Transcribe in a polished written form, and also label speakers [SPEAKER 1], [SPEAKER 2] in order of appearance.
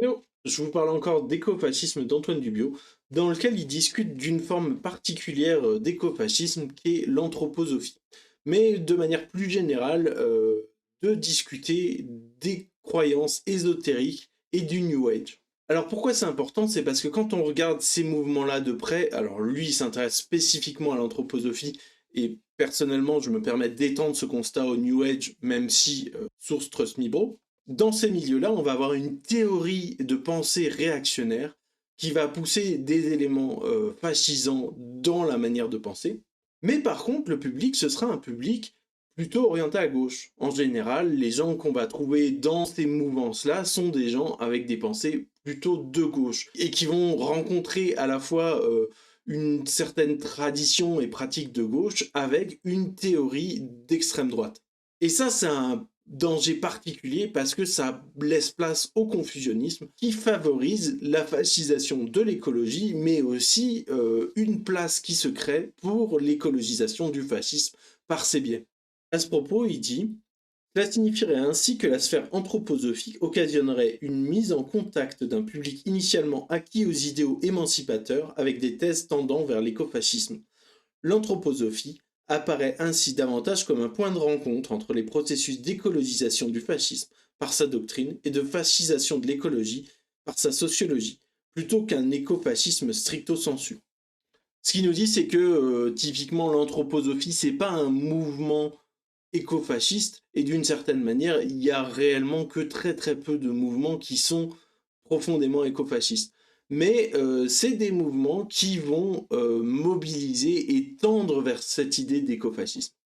[SPEAKER 1] Hello, je vous parle encore d'écofascisme d'Antoine Dubiot, dans lequel il discute d'une forme particulière d'écofascisme qui est l'anthroposophie. Mais de manière plus générale, de discuter des croyances ésotériques et du New Age. Alors pourquoi c'est important? C'est parce que quand on regarde ces mouvements-là de près, alors lui il s'intéresse spécifiquement à l'anthroposophie, et personnellement je me permets d'étendre ce constat au New Age, même si, source Trust Me Bro, dans ces milieux-là, on va avoir une théorie de pensée réactionnaire qui va pousser des éléments fascisants dans la manière de penser. Mais par contre, le public, ce sera un public plutôt orienté à gauche. En général, les gens qu'on va trouver dans ces mouvances-là sont des gens avec des pensées plutôt de gauche et qui vont rencontrer à la fois une certaine tradition et pratique de gauche avec une théorie d'extrême droite. Et ça, c'est un danger particulier parce que ça laisse place au confusionnisme qui favorise la fascisation de l'écologie, mais aussi une place qui se crée pour l'écologisation du fascisme par ses biais. À ce propos, il dit: cela signifierait ainsi que la sphère anthroposophique occasionnerait une mise en contact d'un public initialement acquis aux idéaux émancipateurs avec des thèses tendant vers l'écofascisme. L'anthroposophie apparaît ainsi davantage comme un point de rencontre entre les processus d'écologisation du fascisme par sa doctrine et de fascisation de l'écologie par sa sociologie, plutôt qu'un écofascisme stricto sensu. Ce qu'il nous dit, c'est que typiquement l'anthroposophie, c'est pas un mouvement écofasciste, et d'une certaine manière, il y a réellement que très très peu de mouvements qui sont profondément écofascistes. Mais c'est des mouvements qui vont mobiliser et tendre vers cette idée d'écofascisme.